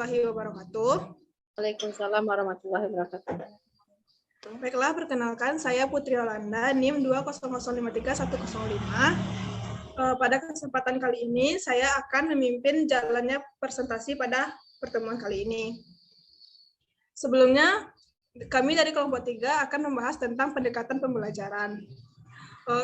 warahmatullahi wabarakatuh. Waalaikumsalam warahmatullahi wabarakatuh. Baiklah, perkenalkan saya Putri Yolanda, NIM 200531105. Pada kesempatan kali ini, saya akan memimpin jalannya presentasi pada pertemuan kali ini. Sebelumnya, kami dari kelompok 3 akan membahas tentang pendekatan pembelajaran.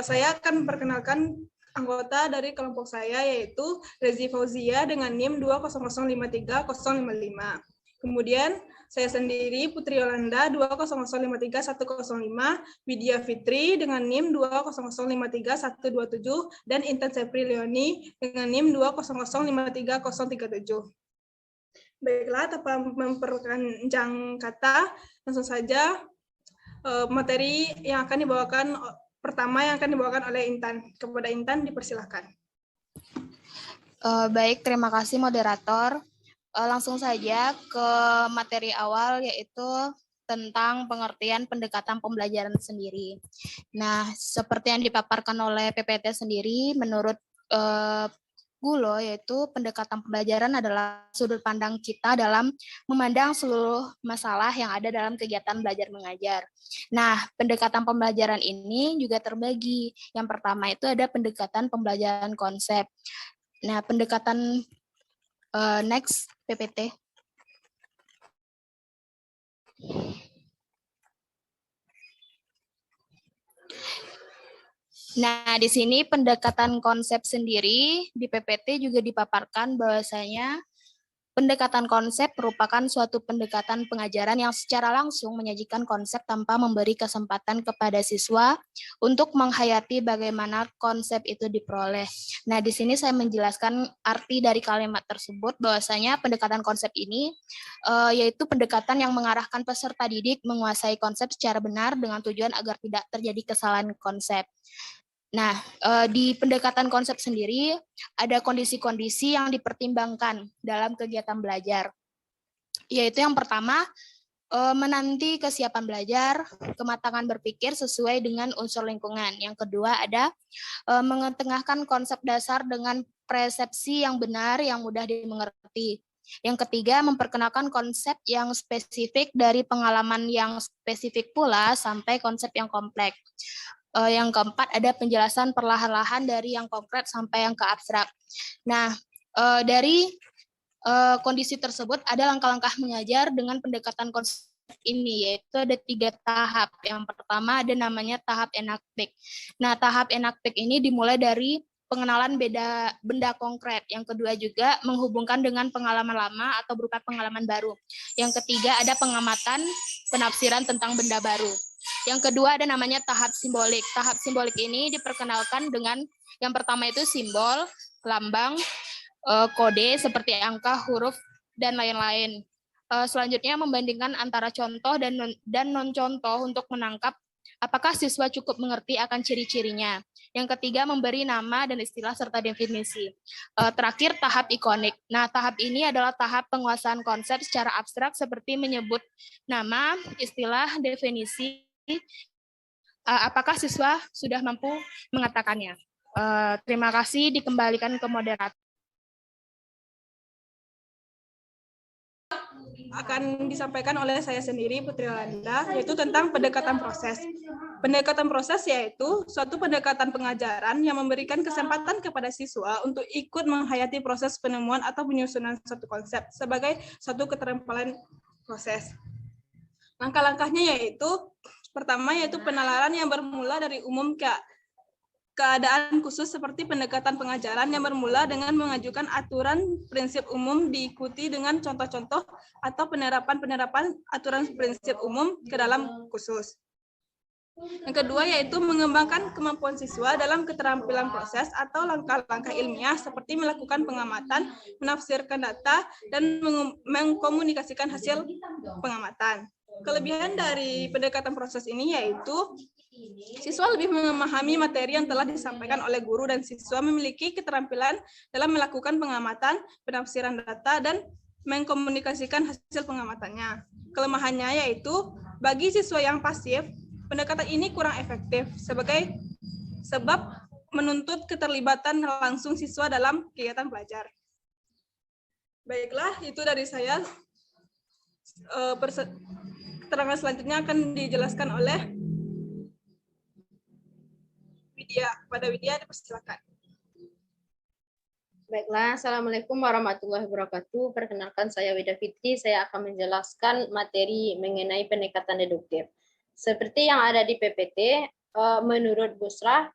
Saya akan memperkenalkan anggota dari kelompok saya, yaitu Rezi Fauzia dengan NIM 200530055. Kemudian, saya sendiri Putri Yolanda 200531105, Widya Fitri dengan NIM 200531127, dan Intan Sepri Leoni dengan NIM 200530037. Baiklah, tanpa memperpanjang kata, langsung saja materi yang akan dibawakan oleh Intan. Kepada Intan, dipersilahkan. Baik, terima kasih moderator. Langsung saja ke materi awal, yaitu tentang pengertian pendekatan pembelajaran sendiri. Nah, seperti yang dipaparkan oleh PPT sendiri, menurut Gulo, yaitu pendekatan pembelajaran adalah sudut pandang kita dalam memandang seluruh masalah yang ada dalam kegiatan belajar mengajar. Nah, pendekatan pembelajaran ini juga terbagi. Yang pertama itu ada pendekatan pembelajaran konsep. Nah, pendekatan next PPT. Nah, di sini pendekatan konsep sendiri di PPT juga dipaparkan bahwasanya pendekatan konsep merupakan suatu pendekatan pengajaran yang secara langsung menyajikan konsep tanpa memberi kesempatan kepada siswa untuk menghayati bagaimana konsep itu diperoleh. Nah, di sini saya menjelaskan arti dari kalimat tersebut bahwasanya pendekatan konsep ini yaitu pendekatan yang mengarahkan peserta didik menguasai konsep secara benar dengan tujuan agar tidak terjadi kesalahan konsep. Nah, di pendekatan konsep sendiri ada kondisi-kondisi yang dipertimbangkan dalam kegiatan belajar, yaitu yang pertama, menanti kesiapan belajar, kematangan berpikir sesuai dengan unsur lingkungan. Yang kedua ada mengetengahkan konsep dasar dengan persepsi yang benar yang mudah dimengerti. Yang ketiga, memperkenalkan konsep yang spesifik dari pengalaman yang spesifik pula sampai konsep yang kompleks. Yang keempat, ada penjelasan perlahan-lahan dari yang konkret sampai yang ke abstrak. Nah, dari kondisi tersebut ada langkah-langkah mengajar dengan pendekatan konsep ini, yaitu ada 3 tahap. Yang pertama ada namanya tahap enaktek. Nah, tahap enaktek ini dimulai dari pengenalan benda konkret. Yang kedua juga menghubungkan dengan pengalaman lama atau berupa pengalaman baru. Yang ketiga ada pengamatan penafsiran tentang benda baru. Yang kedua ada namanya tahap simbolik. Tahap simbolik ini diperkenalkan dengan yang pertama itu simbol, lambang, kode seperti angka, huruf, dan lain-lain. Selanjutnya membandingkan antara contoh dan non-contoh untuk menangkap apakah siswa cukup mengerti akan ciri-cirinya. Yang ketiga memberi nama dan istilah serta definisi. Terakhir tahap ikonik. Nah, tahap ini adalah tahap penguasaan konsep secara abstrak seperti menyebut nama, istilah, definisi. Apakah siswa sudah mampu mengatakannya? Terima kasih, dikembalikan ke moderator. Akan disampaikan oleh saya sendiri, Putri Yolanda, yaitu tentang pendekatan proses. Pendekatan proses yaitu suatu pendekatan pengajaran yang memberikan kesempatan kepada siswa untuk ikut menghayati proses penemuan atau penyusunan suatu konsep sebagai suatu keterampilan proses. Langkah-langkahnya yaitu pertama yaitu penalaran yang bermula dari umum keadaan khusus seperti pendekatan pengajaran yang bermula dengan mengajukan aturan prinsip umum diikuti dengan contoh-contoh atau penerapan aturan prinsip umum ke dalam khusus. Yang kedua yaitu mengembangkan kemampuan siswa dalam keterampilan proses atau langkah-langkah ilmiah seperti melakukan pengamatan, menafsirkan data, dan mengkomunikasikan hasil pengamatan. Kelebihan dari pendekatan proses ini yaitu siswa lebih memahami materi yang telah disampaikan oleh guru dan siswa memiliki keterampilan dalam melakukan pengamatan, penafsiran data, dan mengkomunikasikan hasil pengamatannya. Kelemahannya yaitu bagi siswa yang pasif, pendekatan ini kurang efektif sebab menuntut keterlibatan langsung siswa dalam kegiatan belajar. Baiklah, itu dari saya. Keterangan selanjutnya akan dijelaskan oleh Widya. Pada Widya, dipersilakan. Baiklah, Assalamualaikum warahmatullahi wabarakatuh. Perkenalkan saya Wida Fitri, saya akan menjelaskan materi mengenai pendekatan deduktif. Seperti yang ada di PPT, menurut Busra,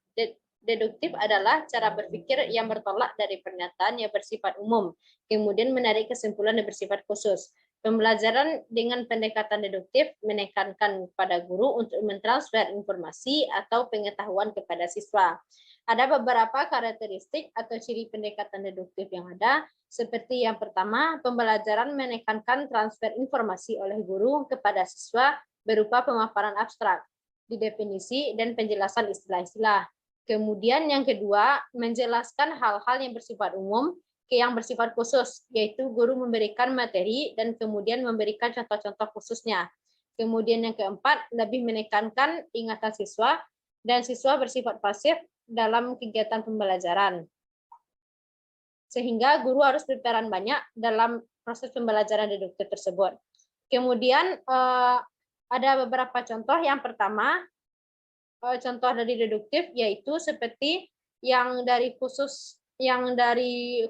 deduktif adalah cara berpikir yang bertolak dari pernyataan yang bersifat umum, kemudian menarik kesimpulan yang bersifat khusus. Pembelajaran dengan pendekatan deduktif menekankan pada guru untuk mentransfer informasi atau pengetahuan kepada siswa. Ada beberapa karakteristik atau ciri pendekatan deduktif yang ada, seperti yang pertama, pembelajaran menekankan transfer informasi oleh guru kepada siswa berupa pemaparan abstrak, didefinisi, dan penjelasan istilah-istilah. Kemudian yang kedua, menjelaskan hal-hal yang bersifat umum ke yang bersifat khusus, yaitu guru memberikan materi dan kemudian memberikan contoh-contoh khususnya. Kemudian yang keempat, lebih menekankan ingatan siswa dan siswa bersifat pasif dalam kegiatan pembelajaran. Sehingga guru harus berperan banyak dalam proses pembelajaran deduktif tersebut. Kemudian ada beberapa contoh. Yang pertama, contoh dari deduktif yaitu seperti yang dari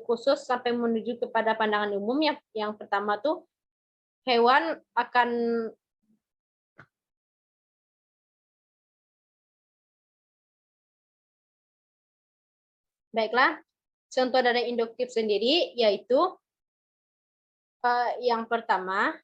khusus sampai menuju kepada pandangan umum. Yang pertama tuh hewan akan baiklah, contoh dari induktif sendiri yaitu yang pertama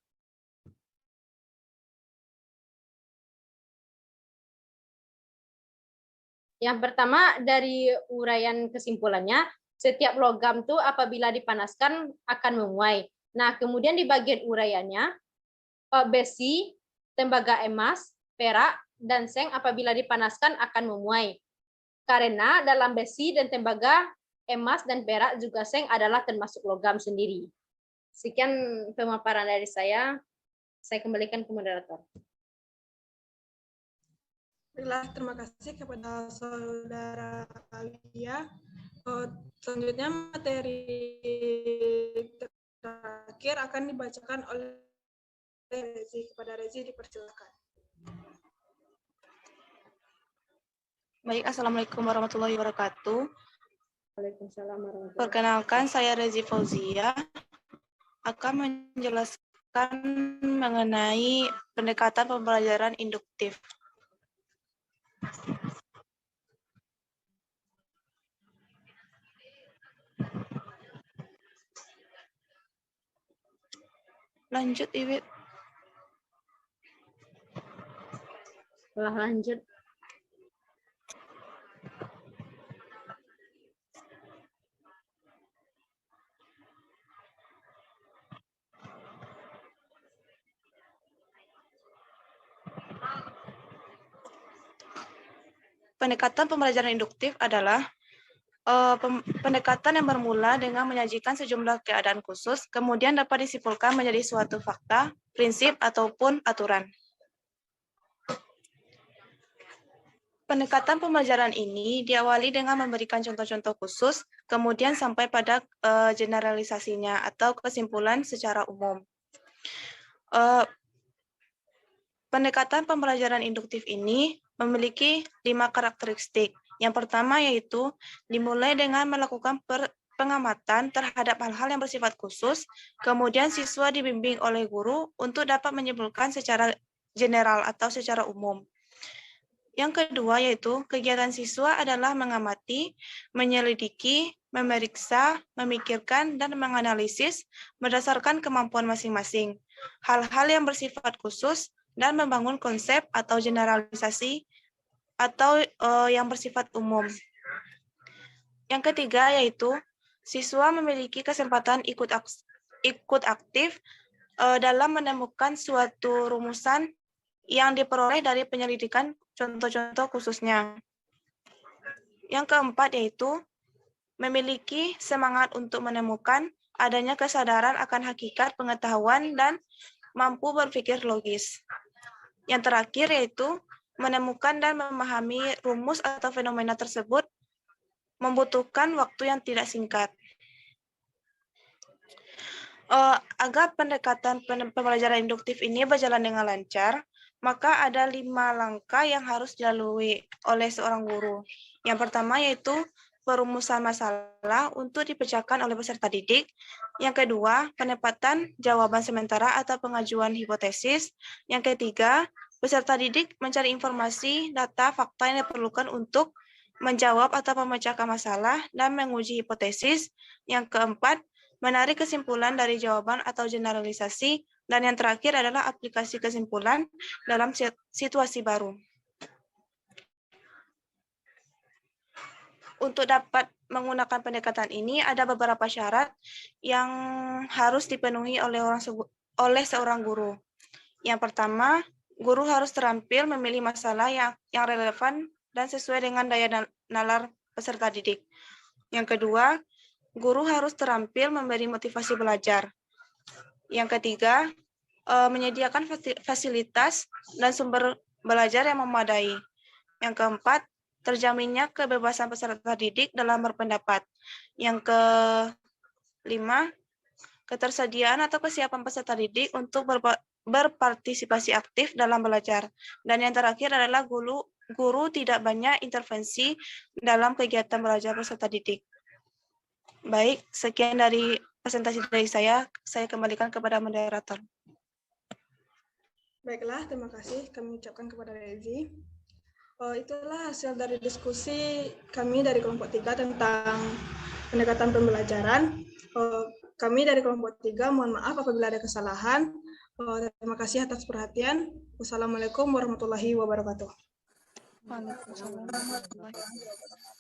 dari uraian kesimpulannya, setiap logam tuh apabila dipanaskan akan memuai. Nah, kemudian di bagian uraiannya, besi, tembaga emas, perak, dan seng apabila dipanaskan akan memuai. Karena dalam besi dan tembaga emas dan perak juga seng adalah termasuk logam sendiri. Sekian pemaparan dari saya kembalikan ke moderator. Baiklah, terima kasih kepada saudara Alia. Selanjutnya materi terakhir akan dibacakan oleh Rezi. Kepada Rezi dipersilakan. Baik, Assalamualaikum warahmatullahi wabarakatuh. Waalaikumsalam warahmatullahi wabarakatuh. Perkenalkan, saya Rezi Fauzia akan menjelaskan mengenai pendekatan pembelajaran induktif. Lanjut, Iwit. Setelah lanjut. Pendekatan pembelajaran induktif adalah pendekatan yang bermula dengan menyajikan sejumlah keadaan khusus, kemudian dapat disimpulkan menjadi suatu fakta, prinsip, ataupun aturan. Pendekatan pembelajaran ini diawali dengan memberikan contoh-contoh khusus, kemudian sampai pada generalisasinya atau kesimpulan secara umum. Pendekatan pembelajaran induktif ini memiliki 5 karakteristik. Yang pertama yaitu dimulai dengan melakukan pengamatan terhadap hal-hal yang bersifat khusus, kemudian siswa dibimbing oleh guru untuk dapat menyimpulkan secara general atau secara umum. Yang kedua yaitu kegiatan siswa adalah mengamati, menyelidiki, memeriksa, memikirkan, dan menganalisis berdasarkan kemampuan masing-masing. Hal-hal yang bersifat khusus dan membangun konsep atau generalisasi atau yang bersifat umum. Yang ketiga yaitu siswa memiliki kesempatan ikut aktif dalam menemukan suatu rumusan yang diperoleh dari penyelidikan contoh-contoh khususnya. Yang keempat yaitu memiliki semangat untuk menemukan adanya kesadaran akan hakikat pengetahuan dan mampu berpikir logis. Yang terakhir yaitu menemukan dan memahami rumus atau fenomena tersebut membutuhkan waktu yang tidak singkat. Agar pendekatan pembelajaran induktif ini berjalan dengan lancar, maka ada 5 langkah yang harus dilalui oleh seorang guru. Yang pertama yaitu perumusan masalah untuk dipecahkan oleh peserta didik. Yang kedua, penempatan jawaban sementara atau pengajuan hipotesis. Yang ketiga, peserta didik mencari informasi, data, fakta yang diperlukan untuk menjawab atau memecahkan masalah dan menguji hipotesis. Yang keempat, menarik kesimpulan dari jawaban atau generalisasi. Dan yang terakhir adalah aplikasi kesimpulan dalam situasi baru. Untuk dapat menggunakan pendekatan ini, ada beberapa syarat yang harus dipenuhi oleh seorang guru. Yang pertama, guru harus terampil memilih masalah yang relevan dan sesuai dengan daya nalar peserta didik. Yang kedua, guru harus terampil memberi motivasi belajar. Yang ketiga, menyediakan fasilitas dan sumber belajar yang memadai. Yang keempat, terjaminnya kebebasan peserta didik dalam berpendapat. Yang kelima, ketersediaan atau kesiapan peserta didik untuk berpartisipasi aktif dalam belajar. Dan yang terakhir adalah guru tidak banyak intervensi dalam kegiatan belajar peserta didik. Baik, sekian dari presentasi dari saya kembalikan kepada moderator. Baiklah, terima kasih kami ucapkan kepada Rezi. Itulah hasil dari diskusi kami dari kelompok 3 tentang pendekatan pembelajaran. Kami dari kelompok 3 mohon maaf apabila ada kesalahan. Terima kasih atas perhatian. Wassalamualaikum warahmatullahi wabarakatuh. Waalaikumsalam warahmatullahi wabarakatuh.